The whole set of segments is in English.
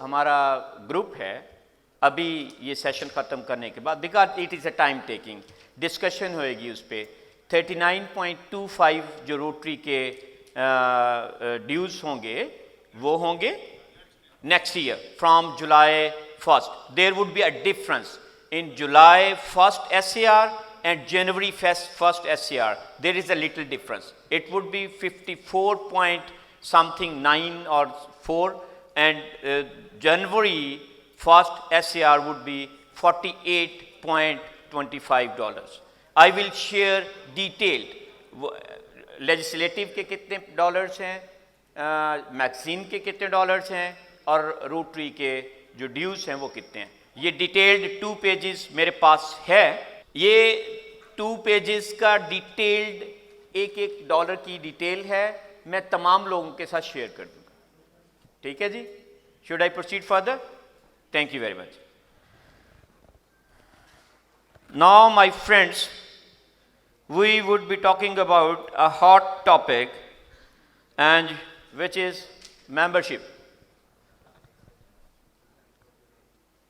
हमारा ग्रुप है अभी ये सेशन ख़त्म करने के बाद, because it is a time taking discussion होएगी उस पर 39.25 जो रोटरी के ड्यूज़ होंगे वो होंगे next year from July 1st. There would be a difference in July 1st SAR and January 1st SAR. There is a little difference. It would be 54 point something 9 or 4 and January 1st SAR would be $48.25. I will share detailed legislative के कितने dollars हैं, magazine के कितने dollars हैं और rotary के जो ड्यूज़ हैं वो कितने हैं. ये डिटेल्ड 2 पेजेस मेरे पास है. ये 2 पेजेस का डिटेल्ड एक डॉलर की डिटेल है. मैं तमाम लोगों के साथ शेयर कर दूंगा. ठीक है जी. Should I proceed further? Thank you very much. Now my friends, we would be talking about a hot topic and which is membership.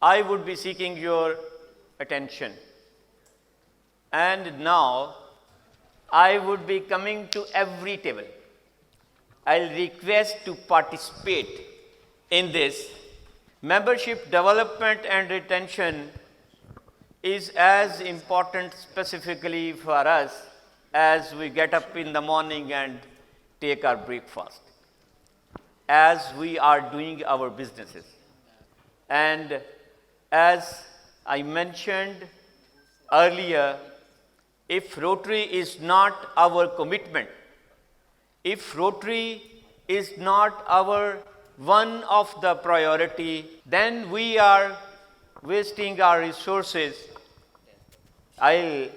I would be seeking your attention. And now I would be coming to every table. I'll request to participate in this. Membership development and retention is as important specifically for us as we get up in the morning and take our breakfast, as we are doing our businesses. And as I mentioned earlier, if Rotary is not our commitment, if Rotary is not our one of the priority, then we are wasting our resources. I'll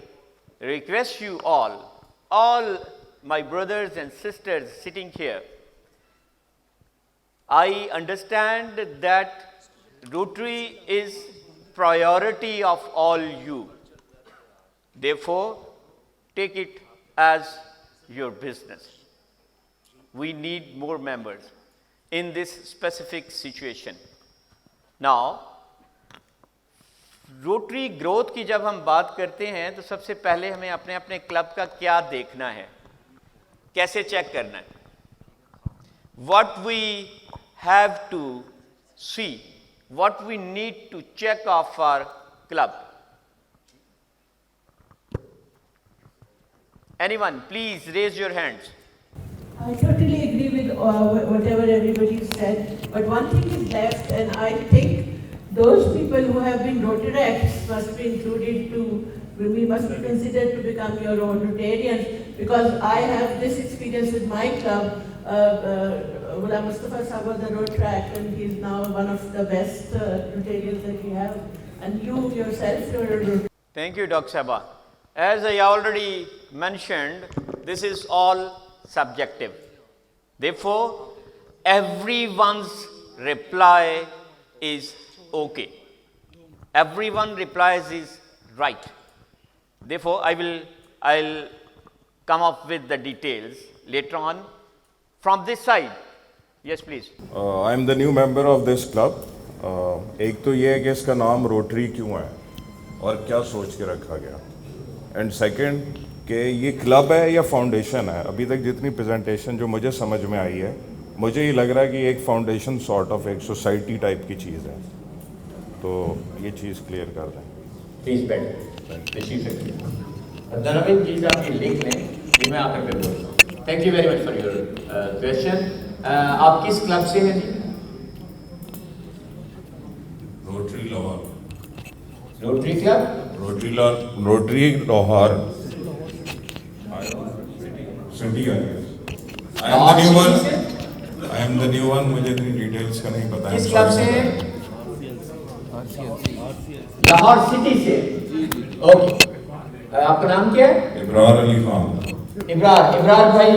request you all my brothers and sisters sitting here, I understand that Rotary is priority of all you. Therefore, take it as your business. We need more members in this specific situation. Now, rotary growth की जब हम बात करते हैं तो सबसे पहले हमें अपने अपने क्लब का क्या देखना है, कैसे चेक करना है. What we have to see, what we need to check of our club. Anyone, please raise your hands. I totally agree with whatever everybody said, but one thing is left, and I think those people who have been Rotaracts must be included we must be considered to become your own Rotarians, because I have this experience with my club. Ghulam Mustafa Sahab was a Rotaract, and he is now one of the best Rotarians that we have. And you yourself, you are a Rotarian. Thank you, Dr. Sabha. As I already mentioned, this is all subjective. Therefore, everyone's reply is okay. Everyone replies is right. Therefore, I'll come up with the details later on. From this side, yes, please. I am the new member of this club. एक तो ये है कि इसका नाम rotary क्यों है और क्या सोच के रखा गया. एंड सेकंड कि ये क्लब है या फाउंडेशन है. अभी तक जितनी प्रेजेंटेशन जो मुझे समझ में आई है, मुझे ये लग रहा है कि एक फाउंडेशन सॉर्ट ऑफ एक सोसाइटी टाइप की चीज़ है. तो ये चीज़ क्लियर कर दें. प्लीज बैठ तशरीफ रखिए. दोनों चीज़ आप ये लिख लें, ये मैं आकर कर दूँगा. Thank you very much for your question. आप किस क्लब से हैं जी? Rotary Lahore. Rotary club? Rotary Lahore city का. I am the new one. मुझे इतनी डिटेल्स का नहीं पता है. किस क्लब से हैं? लाहौर सिटी से. ओके. आपका नाम क्या है? Ibrar Ali Khan. Ibrar bhai,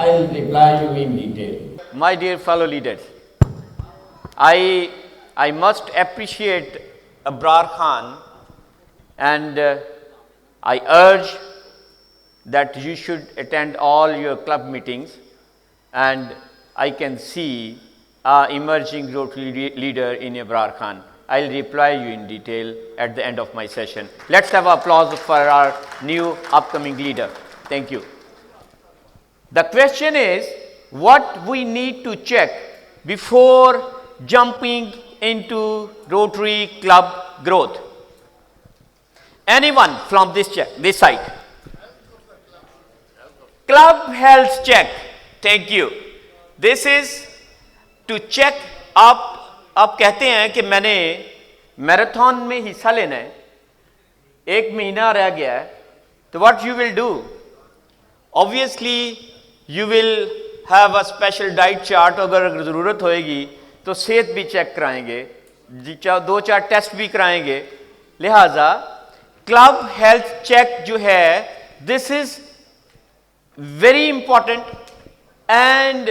I'll reply you in detail. My dear fellow leaders, I must appreciate Ibrar Khan, and I urge that you should attend all your club meetings, and I can see emerging Rotary leader in Ebrar Khan. I'll reply you in detail at the end of my session. Let's have applause for our new upcoming leader. Thank you. The question is, what we need to check before jumping into Rotary Club growth? Anyone from this side? Club health check. Thank you. This is to check up. आप कहते हैं कि मैंने marathon में हिस्सा लेना है, 1 महीना रह गया है, तो what you will do? Obviously, you will have a special diet chart. अगर ज़रूरत होएगी तो सेहत भी चेक कराएंगे, 2-4 टेस्ट भी कराएंगे. लिहाजा क्लब हेल्थ चेक जो है, this is very important. And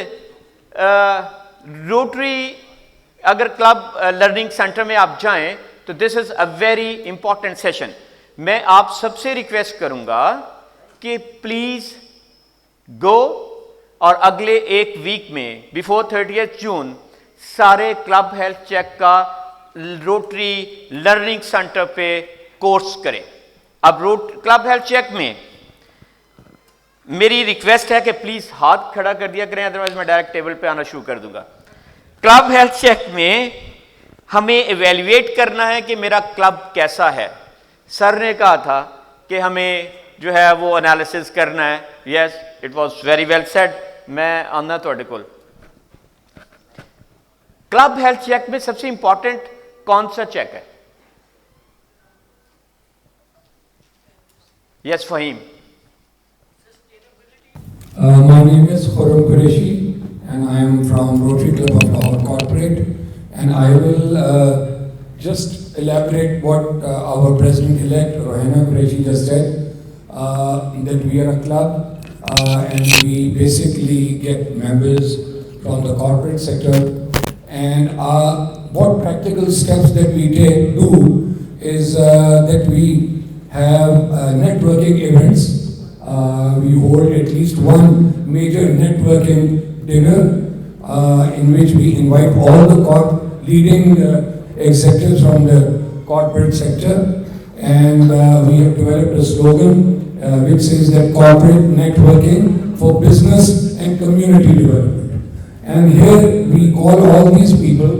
rotary अगर क्लब लर्निंग सेंटर में आप जाएं तो this is a very important session. मैं आप सबसे रिक्वेस्ट करूंगा कि प्लीज गो और अगले 1 वीक में बिफोर 30 जून सारे क्लब हेल्थ चेक का रोटरी लर्निंग सेंटर पे कोर्स करें. अब क्लब हेल्थ चेक में मेरी रिक्वेस्ट है कि प्लीज हाथ खड़ा कर दिया करें, अदरवाइज मैं डायरेक्ट टेबल पे आना शुरू कर दूंगा. क्लब हेल्थ चेक में हमें इवेल्युएट करना है कि मेरा क्लब कैसा है. सर ने कहा था कि हमें जो है वो एनालिसिस करना है. Yes, it was very well said. मैं आना थोड़े कोल. क्लब हेल्थ चेक में सबसे इंपॉर्टेंट कौन सा चेक है? Yes Faheem. My name is Khurram Qureshi and I am from Rotary Club of Lahore Corporate, and I will just elaborate what our President-elect Rohena Qureshi just said, that we are a club and we basically get members from the corporate sector, and what practical steps that we do is that we have networking events. We hold at least one major networking dinner in which we invite all the leading executives from the corporate sector, and we have developed a slogan which says that corporate networking for business and community development. And here we call all these people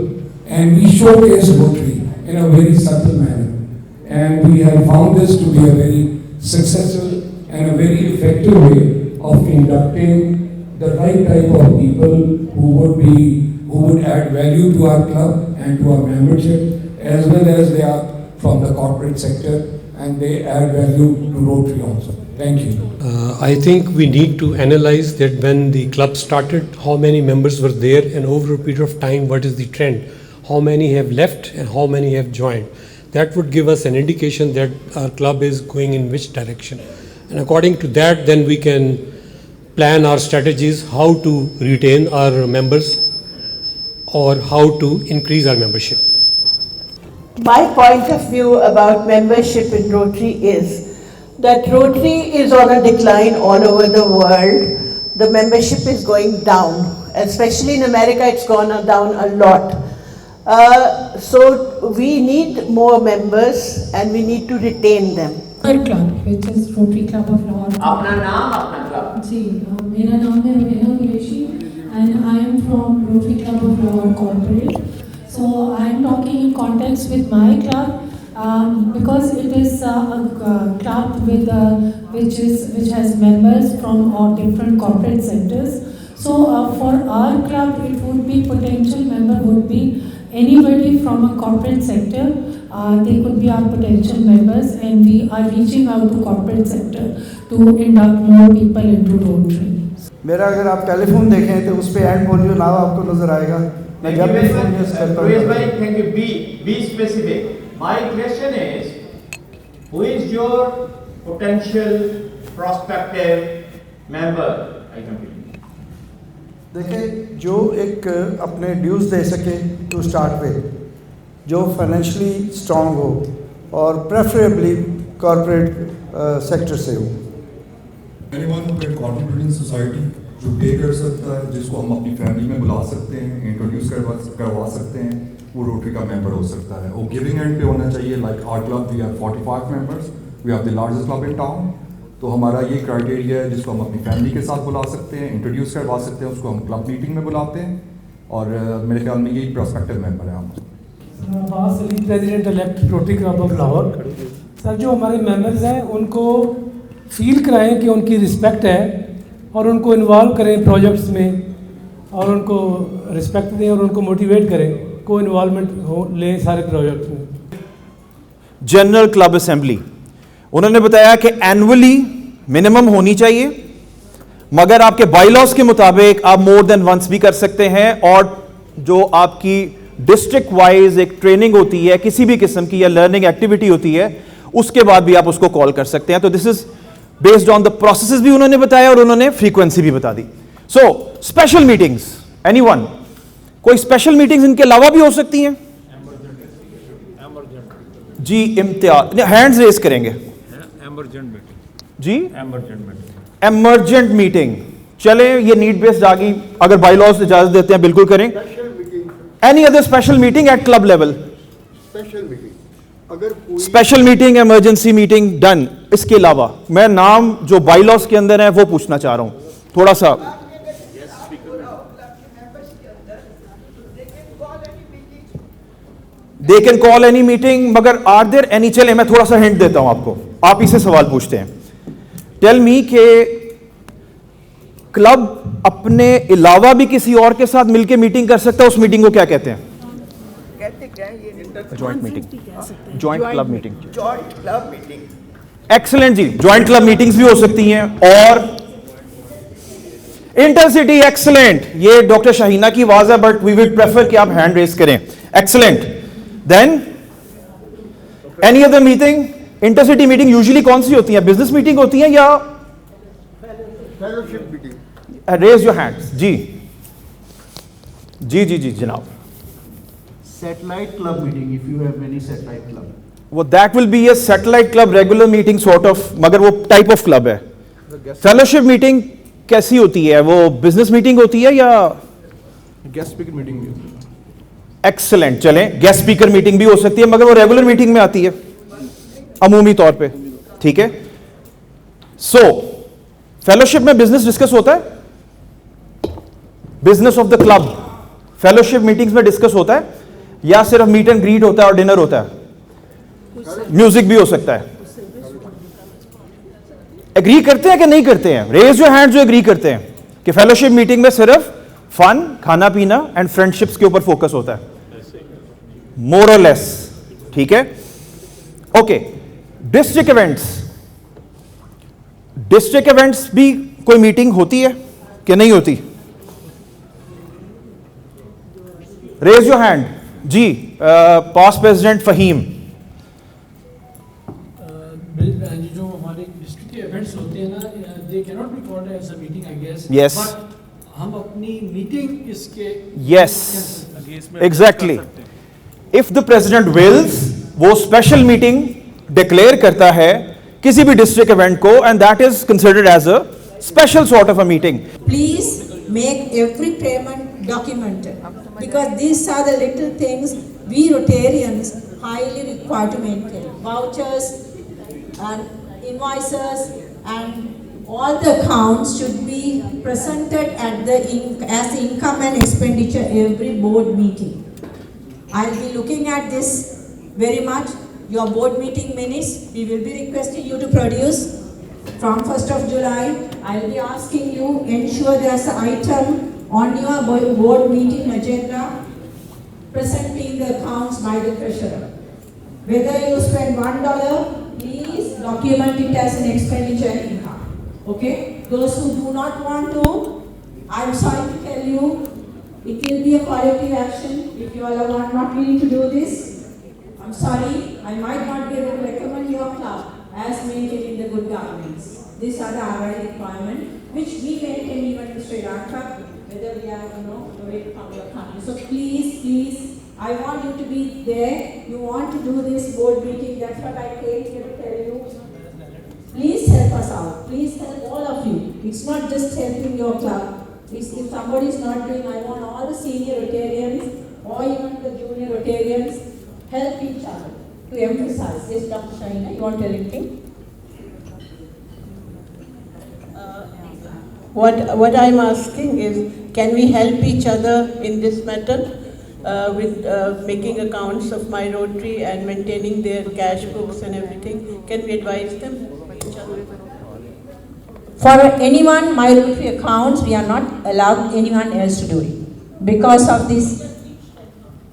and we showcase Rotary in a very subtle manner, and we have found this to be a very successful and a very effective way of inducting the right type of people who would add value to our club and to our membership, as well as they are from the corporate sector and they add value to Rotary also. Thank you. I think we need to analyze that when the club started, how many members were there, and over a period of time, what is the trend? How many have left and how many have joined? That would give us an indication that our club is going in which direction. And according to that, then we can plan our strategies, how to retain our members or how to increase our membership. My point of view about membership in Rotary is that Rotary is on a decline all over the world. The membership is going down, especially in America it's gone down a lot. So we need more members and we need to retain them. Our club, which is Rotary Club of Lahore. अपना नाम अपना club. जी, मेरा नाम है रोहेना Qureshi and I am from Rotary Club of Lahore Corporate. So I am talking in context with my club because it is a club with which has members from all different corporate sectors. So for our club, it would be potential member would be anybody from a corporate sector. They could be our potential members, and we are reaching out to corporate sector to induct more people into Rotary. मेरा अगर आप telephone देखें तो उस पे and polio नाम आपको नजर आएगा. मैं जब भी फोन यूज करता हूं. Thank you. Be specific. My question is, who is your potential prospective member? I complete. देखिए, जो एक अपने ड्यूज दे सके टू स्टार्ट विद, जो फाइनेंशियली स्ट्रांग हो और प्रेफरेबली कॉर्पोरेट सेक्टर से हो. Anyone who can contribute in society जो पे कर सकता है, जिसको हम अपनी फैमिली में बुला सकते हैं, इंट्रोड्यूस करवा सकते हैं, वो रोटरी का मेंबर हो सकता है। और गिविंग एंड पे होना चाहिए। Like our club we have 45 members, we have the largest club in town. तो हमारा ये क्राइटेरिया है जिसको हम अपनी फैमिली के साथ बुला सकते हैं, इंट्रोड्यूस करवा सकते हैं, उसको हम क्लब मीटिंग में बुलाते हैं। और मेरे ख्याल में यही प्रोस्पेक्टिव मेंबर है हम। Abbas Ali, president elect rotary club of Lahore. Sir, जो हमारे मेंबर्स हैं उनको फील कराएं कि उनकी रिस्पेक्ट है और उनको इन्वॉल्व करें प्रोजेक्ट्स में और उनको रिस्पेक्ट दें और उनको मोटिवेट करें, को इन्वॉल्वमेंट हो लें सारे प्रोजेक्ट्स में। जनरल क्लब असेंबली उन्होंने बताया कि एनुअली मिनिमम होनी चाहिए, मगर आपके बाईलॉज के मुताबिक आप मोर देन वंस भी कर सकते हैं। और जो आपकी डिस्ट्रिक्ट वाइज एक ट्रेनिंग होती है किसी भी किस्म की या लर्निंग एक्टिविटी होती है, उसके बाद भी आप उसको कॉल कर सकते हैं। तो this is based on the processes भी उन्होंने बताया और उन्होंने फ्रीक्वेंसी भी बता दी। सो स्पेशल मीटिंग्स, एनीवन, कोई स्पेशल मीटिंग्स इनके अलावा भी हो सकती हैं? जी इम्तियाज, हैंड्स रेज करेंगे। जी एमरजेंट मीटिंग, चले ये नीड बेस्ड आ गई, अगर बाईलॉज इजाजत देते हैं बिल्कुल करें। Any other special meeting at club level? Special meeting, emergency meeting done. इसके अलावा मैं नाम जो बाईलॉज के अंदर है वो पूछना चाह रहा हूं थोड़ा सा। They can call any meeting, मगर आर देयर एनी, चले मैं थोड़ा सा हिंट देता हूं आपको, आप इसे सवाल पूछते हैं। टेल मी के क्लब अपने अलावा भी किसी और के साथ मिलकर मीटिंग कर सकता है, उस मीटिंग को क्या कहते हैं? Joint meeting, joint club meeting, joint club meeting. Excellent जी, जॉइंट क्लब मीटिंग्स भी हो सकती हैं। और इंटरसिटी, एक्सीलेंट, ये डॉक्टर शाहीना की आवाज है बट वी वुड प्रेफर कि आप हैंड रेज करें। Excellent. Then any other meeting? Intercity meeting usually कौन सी होती है? बिजनेस मीटिंग होती है या fellowship meeting? Raise your hands. जी जी जी जी जनाब। Satellite club meeting, if you have any satellite club. वो that will be A satellite club, regular meeting sort of, मगर वो टाइप ऑफ क्लब है। फेलोशिप मीटिंग कैसी होती है? वो बिजनेस मीटिंग होती है या Guest speaker meeting भी होती है। एक्सीलेंट, चलें गेस्ट स्पीकर मीटिंग भी हो सकती है, मगर वो रेगुलर मीटिंग में आती है अमूमी तौर पे, ठीक है। सो फेलोशिप में बिजनेस डिस्कस होता है, business of the club fellowship meetings में डिस्कस होता है या सिर्फ मीट एंड ग्रीट होता है और डिनर होता है? म्यूजिक भी हो सकता है। एग्री करते हैं कि नहीं करते हैं? रेज योर हैंड जो एग्री करते हैं कि फेलोशिप मीटिंग में सिर्फ फन, खाना पीना एंड फ्रेंडशिप्स के ऊपर फोकस होता है, मोर और लेस, ठीक है। Okay, district events, district events भी कोई मीटिंग होती है कि नहीं होती? Raise your hand. जी पास्ट प्रेसिडेंट फहीम। जो हमारे डिस्ट्रिक्ट के इवेंट्स होते हैं ना, they can not be called as a meeting I guess. Yes, हम अपनी मीटिंग इसके yes exactly, if the president wills वो स्पेशल मीटिंग डिक्लेयर करता है किसी भी डिस्ट्रिक्ट इवेंट को, and that is considered as a special sort of a meeting. Please make every payment documented, because these are the little things we Rotarians highly require to maintain. Vouchers and invoices and all the accounts should be presented at the as income and expenditure every board meeting. I'll be looking at this very much. Your board meeting minutes, we will be requesting you to produce from 1st of July. I'll be asking you, ensure there's an item on your board meeting agenda presenting the accounts by the treasurer. Whether you spend $1, please document it as an expenditure and income. Okay? Those who do not want to, I'm sorry to tell you, it will be a corrective action if you all are not willing to do this. I'm sorry, I might not be able to recommend your club as maintaining the good governance. These are the RI requirements which we maintain even in Sri Lanka, whether we are, away from your country. So please, I want you to be there. You want to do this board meeting, that's what I came here to tell you. Please help us out. Please help all of you. It's not just helping your club. If somebody is not doing, I want all the senior Rotarians or even the junior Rotarians help each other to emphasize. Yes, Dr. Shaina, you want to tell anything? What I'm asking is, can we help each other in this matter with making accounts of my Rotary and maintaining their cash books and everything? Can we advise them each other? For anyone, my Rotary accounts, we are not allowed anyone else to do it. Because of this,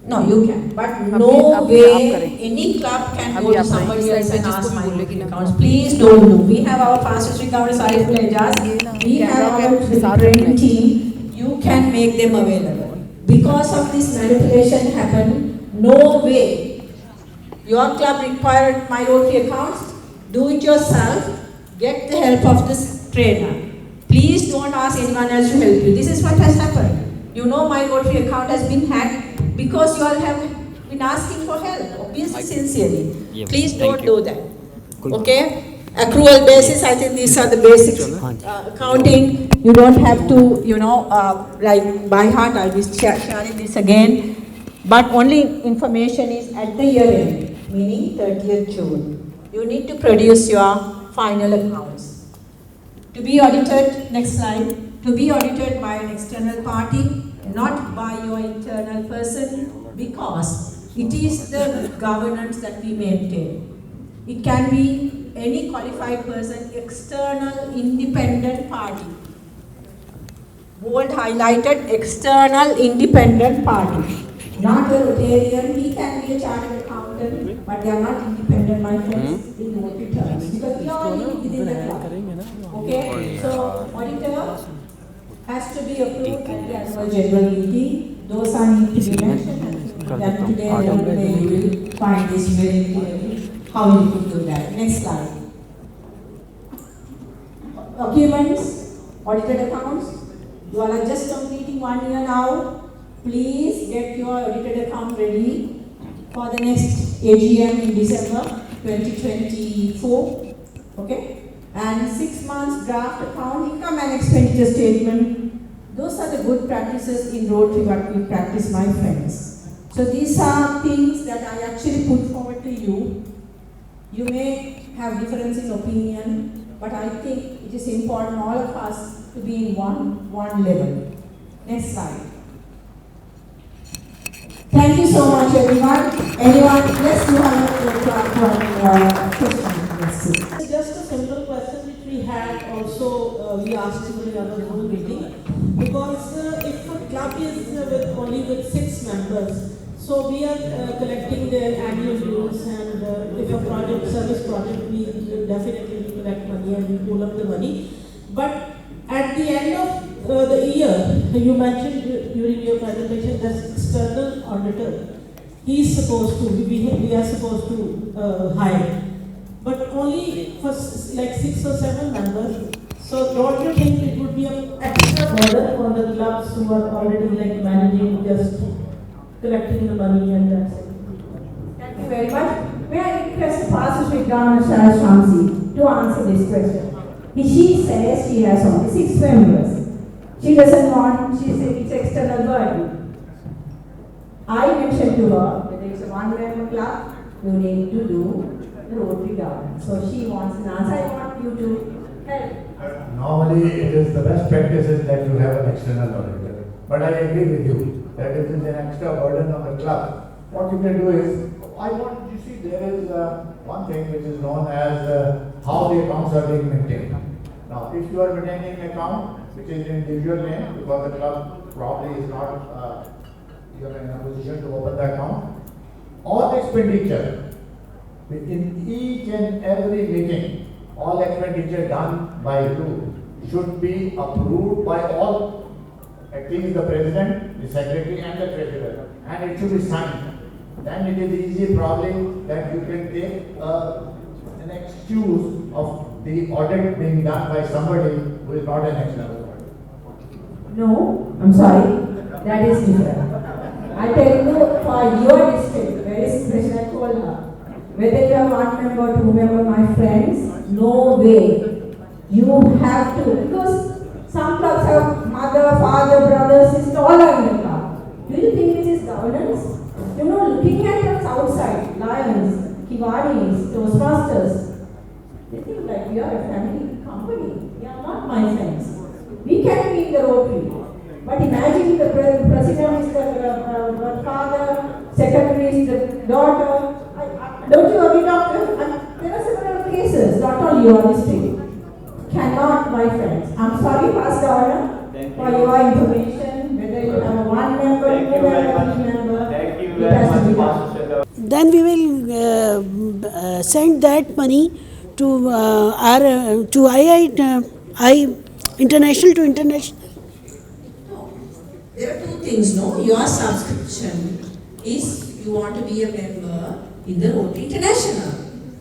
no, you can. But no way any club can go to somebody else and ask my Rotary accounts. Please don't do. We have our fast history counter, Sarif Lejas. We have our training team. You can make them available. Because of this manipulation happened, no way. Your club required my Rotary accounts. Do it yourself. Get the help of this trainer. Please don't ask anyone else to help you. This is what has happened. You know my Rotary account has been hacked because you all have been asking for help, obviously sincerely. Please don't do that. Okay? Accrual basis, I think these are the basics. Accounting, you don't have to, like by heart, I'll be sharing this again. But only information is at the year end, meaning 30th June. You need to produce your final accounts. To be audited, next slide, to be audited by an external party, not by your internal person, because it is the governance that we maintain. It can be any qualified person, external independent party. Bold highlighted, external independent party. Not a Rotarian, he can be a chartered accountant, but they are not independent, my friends, in Rotary terms. Because we are only within the club. Okay, so auditor has to be approved at the annual general meeting. Those are need to be mentioned. That today you will find this very clearly how you could do that. Next slide. Documents, audited accounts. You all are just completing 1 year now. Please get your audited account ready for the next AGM in December 2024. Okay? And 6 months draft account, income and expenditure statement. Those are the good practices in Rotary what we practice, my friends. So these are things that I actually put forward to you. You may have difference in opinion, but I think it is important all of us to be in one level. Next slide. Thank you so much, everyone. Anyone, yes, you have a question. Just a simple question which we had also, we asked in the other Zoom meeting. Because if a club is only with 6 members, so we are collecting their annual dues, and if a project, service project, we definitely collect money and we pull up the money. But at the end of the year, you mentioned during your presentation that external auditor, he is supposed to, we are supposed to hire. But only for like 6 or 7 members. So don't you think it would be an extra burden for the clubs who are already like managing, just collecting the money and that's it? Thank you very much. May I request Pastor Donna Shamsi to answer this question? She says she has only 6 members. She doesn't want, she said it's external burden. I mentioned to her that it's a 1-member club, you need to do the Rotary governance. So she wants an answer. I want you to help. Normally, it is the best practice is that you have an external auditor. But I agree with you that it is an extra burden on the club. What you can do is, you see, there is one thing which is known as how the accounts are being maintained. Now, if you are maintaining an account which is in individual name, because the club probably is not you are in a position to open the account, all expenditure in each and every meeting, all expenditure done by you should be approved by all, at least the president, the secretary and the treasurer, and it should be signed. Then it is easy probably that you can take an excuse of the audit being done by somebody who is not an external auditor. No, I'm sorry, that is different. I tell you, for your district, where is President told her, whether you are one member or two member, my friends, no way. You have to, because some clubs have mother, father, brother, sister, all are in the club. Do you think it is governance? You know, looking at us outside, Lions, Kiwadis, Toastmasters, they think like we are a family company. They are not my friends. We can be in the Rotary. But imagine the president is the father, secretary is the daughter. Don't you agree, doctor? There are several cases, not only your district. Cannot, my friends. I'm sorry, Past Governor, for your information, whether you have one member, two member, three member. Thank you very much, Pastor Sir. Then we will send that money to I international to international. There are two things, no? Your subscription is you want to be a member in the Rotary International.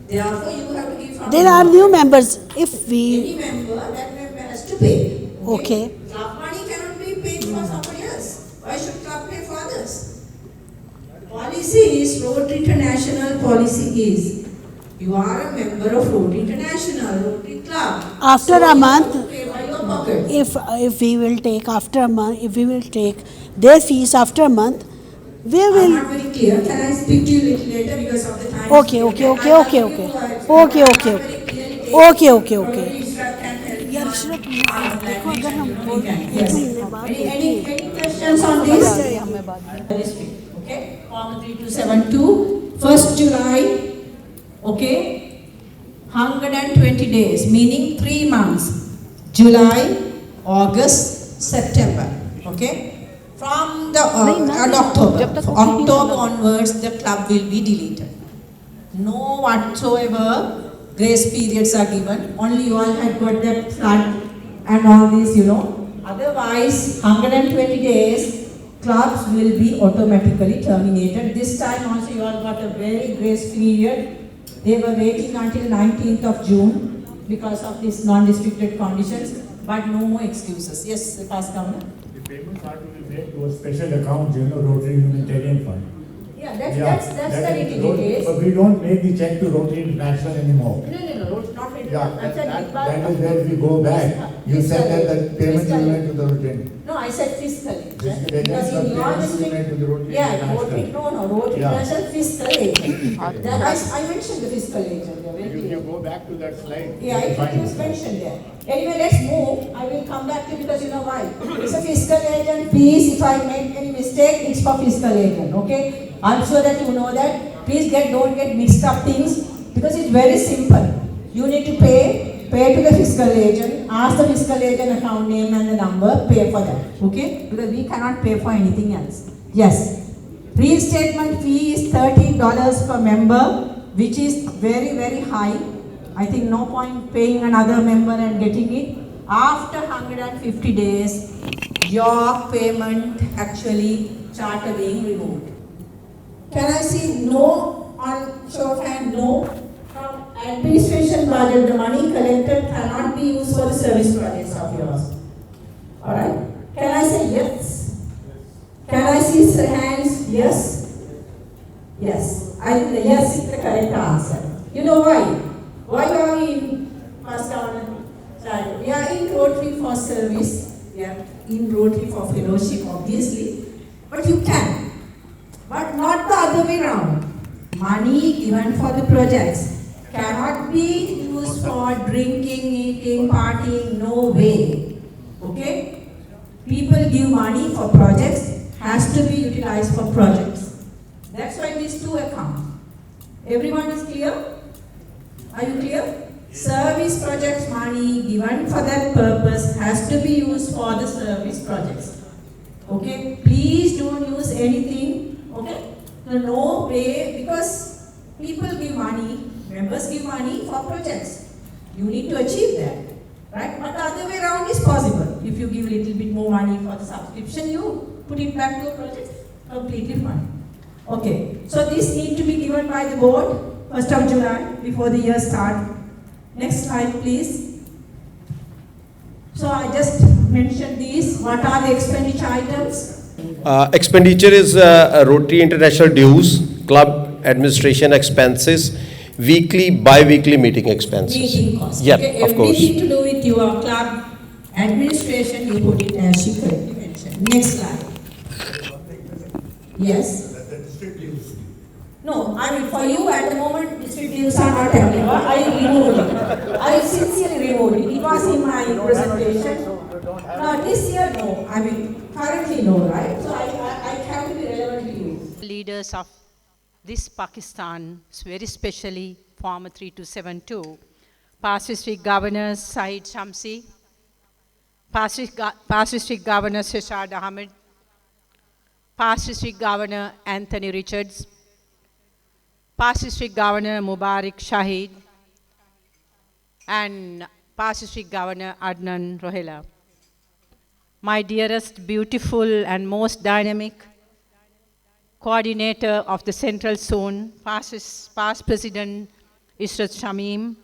Therefore, you have to give from There are new members. If we any member, that member has to pay. okay. Club money cannot be paid for somebody else. Why should club pay for others? Policy is, Rotary International policy is, you are a member of Rotary International, Rotary Club. After So a you month, have to pay by your pocket. if we will take after a month, if we will take their fees after a month, we I'm will. not very clear. Can I speak to you little later because of the time? Okay. यार इशरत देखो अगर हम बोल Any questions on this? Okay, Form 3272, 1st July, okay, 120 days, meaning 3 months, July, August, September, okay. From the October onwards, the club will be deleted. No whatsoever grace periods are given. Only you all had got that flood and all this, you know. Otherwise, 120 days, clubs will be automatically terminated. This time also you all got a very grace period. They were waiting until 19th of June because of these non-restricted conditions, but no more excuses. Yes, Past Governor. The payments are to be made to a special account, Rotary Humanitarian Fund. Yeah, that's the case. But we don't make the check to Rotary International anymore. No, not really. That is where we go back. You said that the payment you made to the Rotary. No, I said fiscal agent. Because in your district, Rotary International fiscal agent. I mentioned the fiscal agent. You go back to that slide. Yeah, it was mentioned there. Anyway, let's move. I will come back to you because you know why. It's a fiscal agent. Please, if I make any mistake, it's for fiscal agent. Okay? I'm sure that you know that. Please don't get mixed up things because it's very simple. You need to pay to the fiscal agent, ask the fiscal agent account name and the number, pay for that. Okay? Because we cannot pay for anything else. Yes. Reinstatement fee is $30 per member, which is very, very high. I think no point paying another member and getting it. After 150 days, your payment actually started being removed. Can I see no on show of hand? No. From administration budget, the money collected cannot be used for the service projects of yours. Alright? Can I say yes? Can I see hands? Yes? Yes. I think the yes is the correct answer. You know why? Why are we in Past Governor? We are in Rotary for service. We are in Rotary for fellowship, obviously. But you can. But not the other way around. Money given for the projects cannot be used for drinking, eating, partying, no way. Okay? People give money for projects, has to be utilized for projects. That's why these two accounts. Everyone is clear? Are you clear? Service projects money given for that purpose has to be used for the service projects. Okay? Please don't use anything. Okay? No way, because people give money, members give money for projects. You need to achieve that. Right? But the other way around is possible. If you give a little bit more money for the subscription, you put it back to a project, completely fine. Okay. So this need to be given by the board 1st of July before the year start. Next slide, please. So I just mentioned these. What are the expenditure items? Expenditure is Rotary International dues, club administration expenses, weekly, bi-weekly meeting expenses. Meeting cost. Yeah, Okay, of course. everything to do with your club administration, you put it as she correctly mentioned. Next slide. Yes. No, I mean for you at the moment, district dues are not available. I removed it. I sincerely removed it. It was in my presentation. No, this year no. I mean currently no, right? So I have to be relevant to you. Leaders of this Pakistan, very specially former 3272, past district governors Saeed Shamsi, past district governor Sheshad Ahmed, past district governor Anthony Richards, past district governor Mubarak Shahid, and past district governor Adnan Rohela. My dearest, beautiful and most dynamic coordinator of the Central Zone, past President Ishrat Shamim,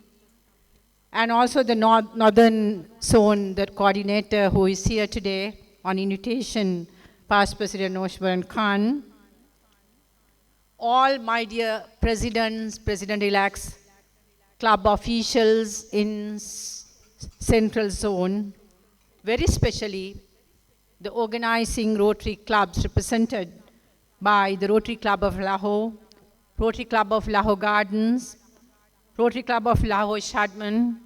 and also the Northern Zone, the coordinator who is here today on invitation, past President Noshbaran Khan, all my dear presidents, president-elects, club officials in Central Zone, very especially the organizing Rotary clubs represented by the Rotary Club of Lahore, Rotary Club of Lahore Gardens, Rotary Club of Lahore Shadman,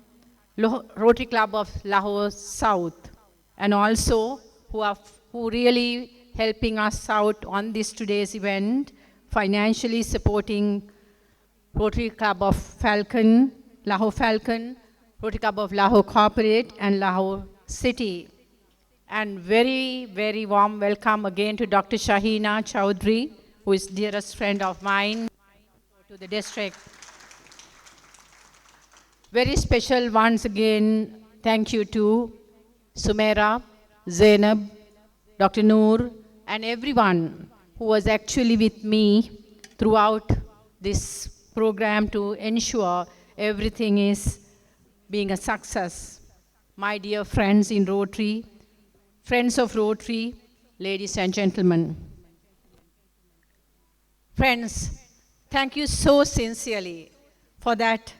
Rotary Club of Lahore South, and also who really helping us out on this today's event, financially supporting Rotary Club of Falcon, Lahore Falcon, Rotary Club of Lahore Corporate, and Lahore City. And very, very warm welcome again to Dr. Shahina Chowdhury, who is dearest friend of mine, to the district. Very special once again, thank you to Sumaira, Zainab, Dr. Noor, and everyone who was actually with me throughout this program to ensure everything is being a success. My dear friends in Rotary, friends of Rotary, ladies and gentlemen. Friends, thank you so sincerely for that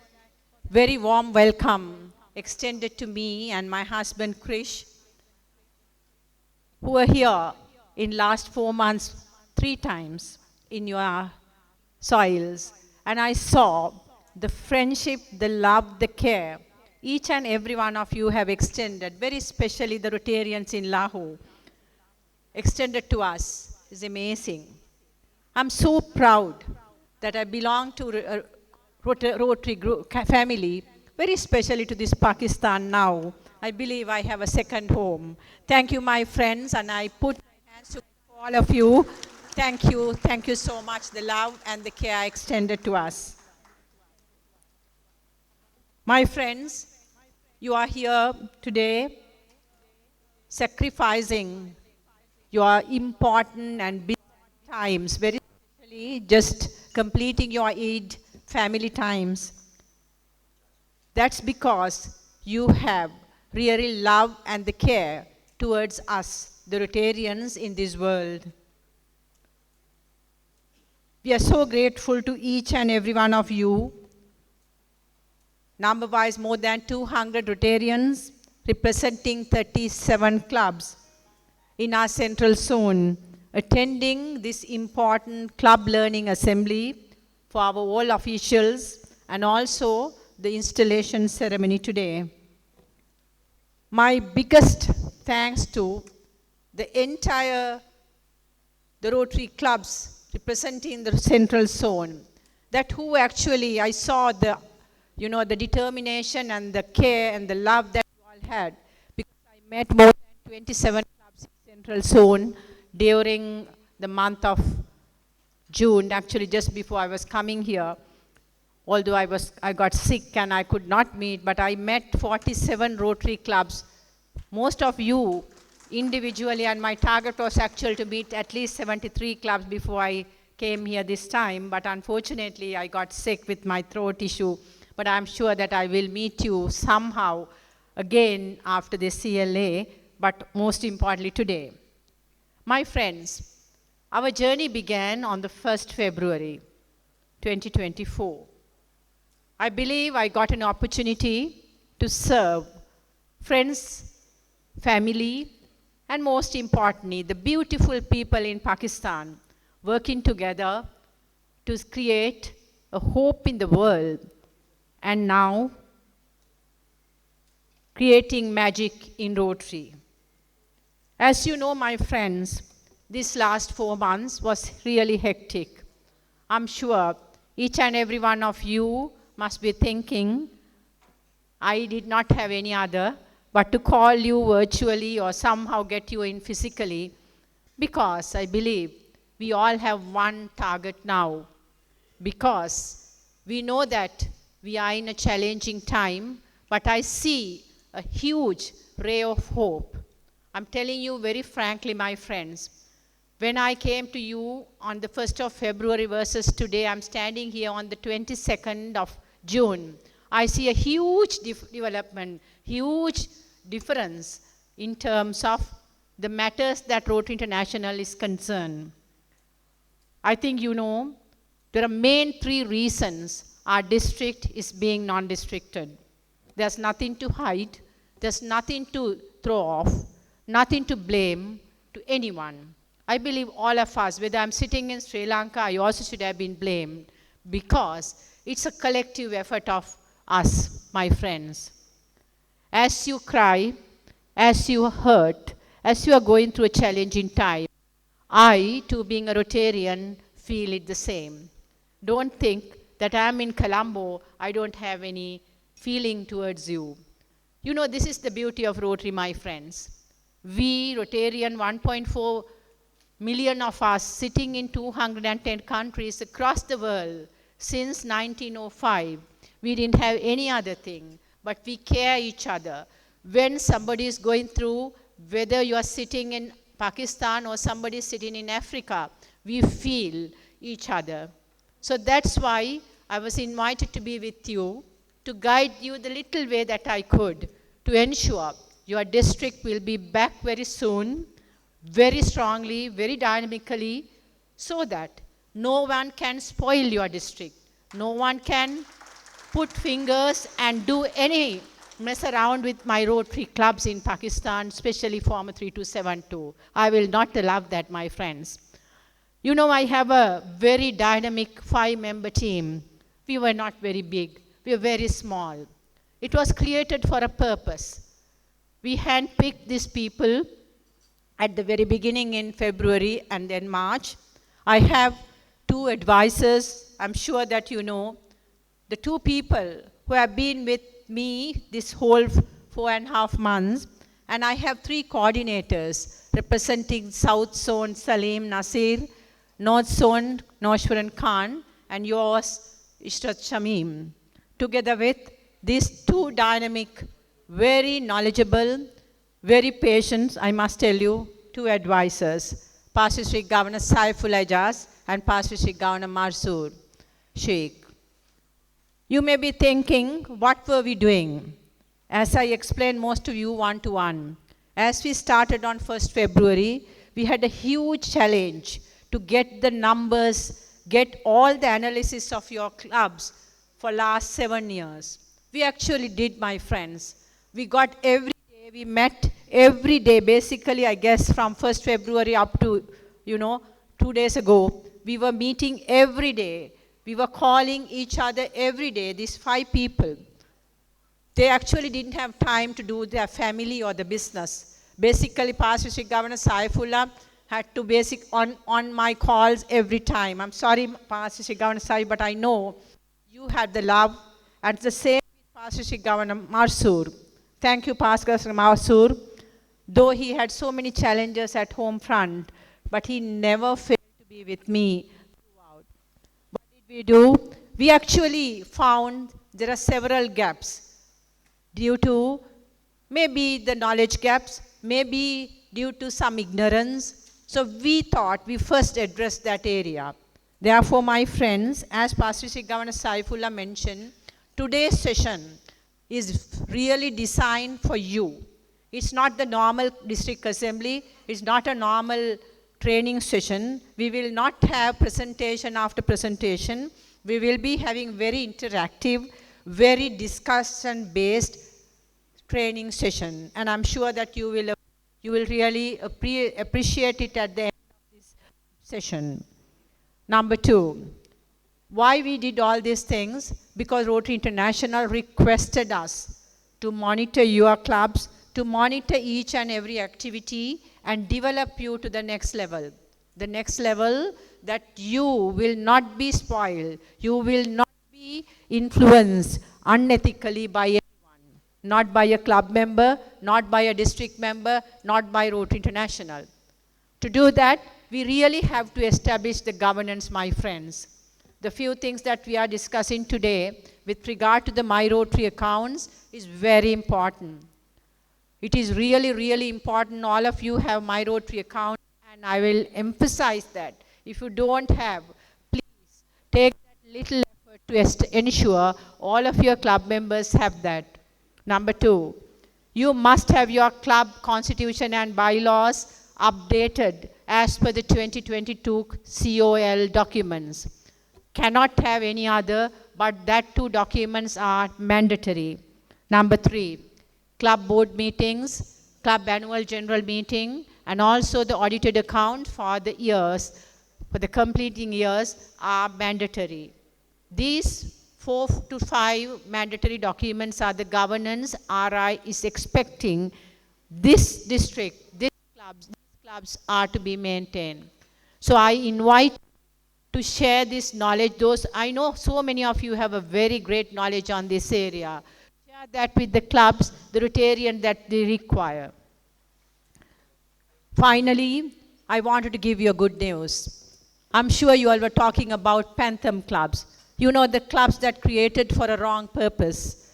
very warm welcome extended to me and my husband Krish, who were here in last 4 months 3 times in your soils. And I saw the friendship, the love, the care each and every one of you have extended, very especially the Rotarians in Lahore, extended to us is amazing. I'm so proud that I belong to Rotary group, family, very especially to this Pakistan now. I believe I have a second home. Thank you, my friends, and I put my hands to all of you. Thank you so much, the love and the care extended to us. My friends, you are here today sacrificing your important and busy times, very especially just completing your Eid family times. That's because you have really love and the care towards us, the Rotarians in this world. We are so grateful to each and every one of you. Number-wise, more than 200 Rotarians representing 37 clubs in our Central Zone, attending this important club learning assembly for our all officials and also the installation ceremony today. My biggest thanks to the entire Rotary clubs representing the Central Zone, that who actually, I saw the determination and the care and the love that you all had, because I met more than 27 clubs in Central Zone during the month of June, actually just before I was coming here. Although I got sick and I could not meet, but I met 47 Rotary clubs, most of you individually, and my target was actually to meet at least 73 clubs before I came here this time, but unfortunately I got sick with my throat issue. But I'm sure that I will meet you somehow again after this CLA, but most importantly today. My friends, our journey began on the 1st February 2024. I believe I got an opportunity to serve friends, family, and most importantly, the beautiful people in Pakistan working together to create a hope in the world, and now creating magic in Rotary. As you know, my friends, this last 4 months was really hectic. I'm sure each and every one of you must be thinking, I did not have any other but to call you virtually or somehow get you in physically, because I believe we all have one target now, because we know that we are in a challenging time, but I see a huge ray of hope. I'm telling you very frankly, my friends, when I came to you on the 1st of February versus today, I'm standing here on the 22nd of June, I see a huge development, huge difference in terms of the matters that Rotary International is concerned. I think you know there are main 3 reasons our district is being non-districted. There's nothing to hide, there's nothing to throw off, nothing to blame to anyone. I believe all of us, whether I'm sitting in Sri Lanka, I also should have been blamed, because it's a collective effort of us, my friends. As you cry, as you hurt, as you are going through a challenging time, I, too, being a Rotarian, feel it the same. Don't think that I'm in Colombo, I don't have any feeling towards you. You know, this is the beauty of Rotary, my friends. We, Rotarian, 1.4 million of us sitting in 210 countries across the world since 1905, we didn't have any other thing, but we care each other. When somebody is going through, whether you are sitting in Pakistan or somebody is sitting in Africa, we feel each other. So that's why I was invited to be with you, to guide you the little way that I could, to ensure your district will be back very soon, very strongly, very dynamically, so that no one can spoil your district. No one can put fingers and do any mess around with my Rotary clubs in Pakistan, especially former 3272. I will not allow that, my friends. You know, I have a very dynamic 5-member team. We were not very big. We were very small. It was created for a purpose. We handpicked these people at the very beginning in February and then March. I have 2 advisors. I'm sure that you know the 2 people who have been with me this whole 4.5 months, and I have 3 coordinators representing South Zone Salim Nasir, North Zone Noshwaran Khan, and yours Ishrat Shamim. Together with these 2 dynamic, very knowledgeable, very patient, I must tell you, 2 advisors, Pastor Sri Governor Saiful Ijaz and Pastor Sri Governor Marzoor Sheikh. You may be thinking, what were we doing? As I explained most of you one-to-one, as we started on 1st February, we had a huge challenge to get the numbers, get all the analysis of your clubs for last 7 years. We actually did, my friends. We got every day, we met every day, basically, I guess, from 1st February up to, 2 days ago. We were meeting every day. We were calling each other every day, these 5 people. They actually didn't have time to do their family or the business. Basically, Pastor Sri Governor Saifullah had to on my calls every time. I'm sorry, Pastor Sri Governor Saif, but I know you had the love. And the same with Pastor Sri Governor Marzoor. Thank you, Pastor Sri Marzoor. Though he had so many challenges at home front, but he never failed to be with me throughout. What did we do? We actually found there are several gaps due to maybe the knowledge gaps, maybe due to some ignorance. So we thought we first addressed that area. Therefore, my friends, as Pastor Sri Governor Saifullah mentioned, today's session is really designed for you. It's not the normal district assembly. It's not a normal training session. We will not have presentation after presentation. We will be having very interactive, very discussion-based training session. And I'm sure that you will really appreciate it at the end of this session. Number 2, why we did all these things? Because Rotary International requested us to monitor your clubs, to monitor each and every activity and develop you to the next level. The next level that you will not be spoiled, you will not be influenced unethically by anyone, not by a club member, not by a district member, not by Rotary International. To do that, we really have to establish the governance, my friends. The few things that we are discussing today with regard to the My Rotary accounts is very important. It is really, really important. All of you have My Rotary account, and I will emphasize that. If you don't have, please take that little effort to ensure all of your club members have that. Number 2, you must have your club constitution and bylaws updated as per the 2022 COL documents. Cannot have any other, but that 2 documents are mandatory. Number 3, club board meetings, club annual general meeting, and also the audited account for the years, for the completing years are mandatory. These 4 to 5 mandatory documents are the governance RI is expecting this district, these clubs are to be maintained. So I invite to share this knowledge. I know so many of you have a very great knowledge on this area. Share that with the clubs, the Rotarian that they require. Finally, I wanted to give you a good news. I'm sure you all were talking about Phantom clubs. You know, the clubs that created for a wrong purpose.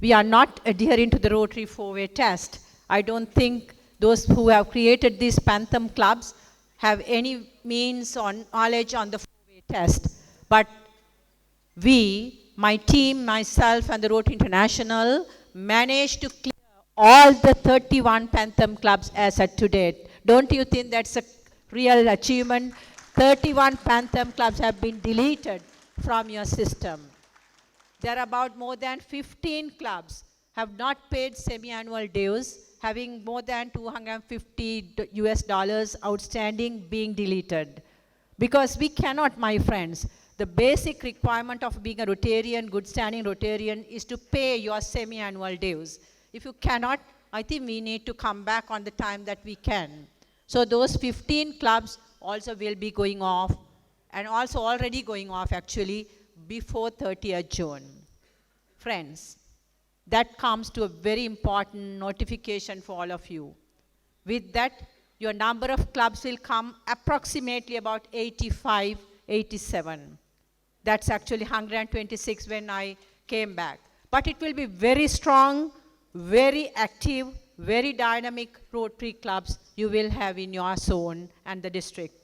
We are not adhering to the Rotary 4-way test. I don't think those who have created these Phantom clubs have any means or knowledge on the 4-way test. But we, my team, myself, and the Rotary International managed to clear all the 31 Phantom clubs as at today. Don't you think that's a real achievement? 31 Phantom clubs have been deleted from your system. There are about more than 15 clubs have not paid semi-annual dues, having more than $250 outstanding being deleted. Because we cannot, my friends, the basic requirement of being a Rotarian, good standing Rotarian, is to pay your semi-annual dues. If you cannot, I think we need to come back on the time that we can. So those 15 clubs also will be going off, and also already going off actually, before 30th June. Friends, that comes to a very important notification for all of you. With that, your number of clubs will come approximately about 85, 87. That's actually 126 when I came back. But it will be very strong, very active, very dynamic Rotary clubs you will have in your zone and the district.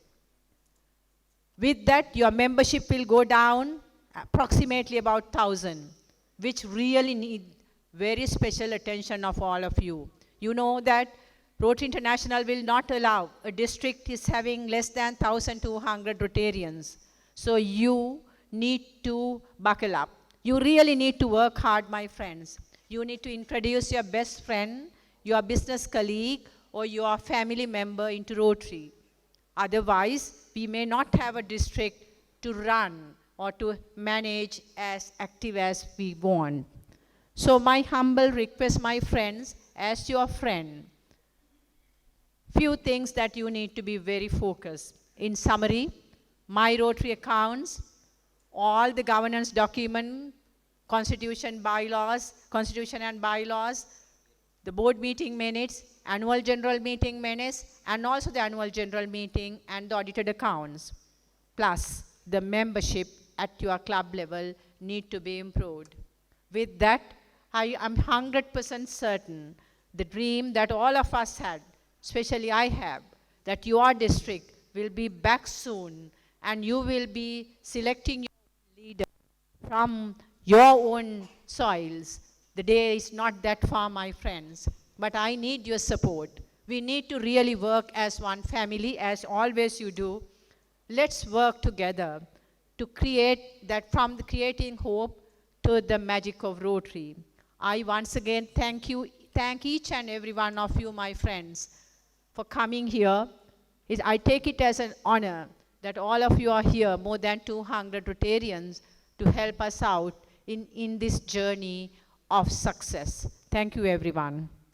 With that, your membership will go down approximately about 1,000, which really need very special attention of all of you. You know that Rotary International will not allow a district is having less than 1,200 Rotarians. So you need to buckle up. You really need to work hard, my friends. You need to introduce your best friend, your business colleague, or your family member into Rotary. Otherwise, we may not have a district to run or to manage as active as we want. So my humble request, my friends, as your friend, few things that you need to be very focused. In summary, My Rotary accounts, all the governance document, constitution and bylaws, the board meeting minutes, annual general meeting minutes, and also the annual general meeting and the audited accounts. Plus, the membership at your club level need to be improved. With that, I am 100% certain the dream that all of us had, especially I have, that your district will be back soon and you will be selecting your leader from your own soils. The day is not that far, my friends, but I need your support. We need to really work as one family, as always you do. Let's work together to create that, from the creating hope to the magic of Rotary. I once again thank each and every one of you, my friends, for coming here. I take it as an honor that all of you are here, more than 200 Rotarians, to help us out in this journey of success. Thank you, everyone.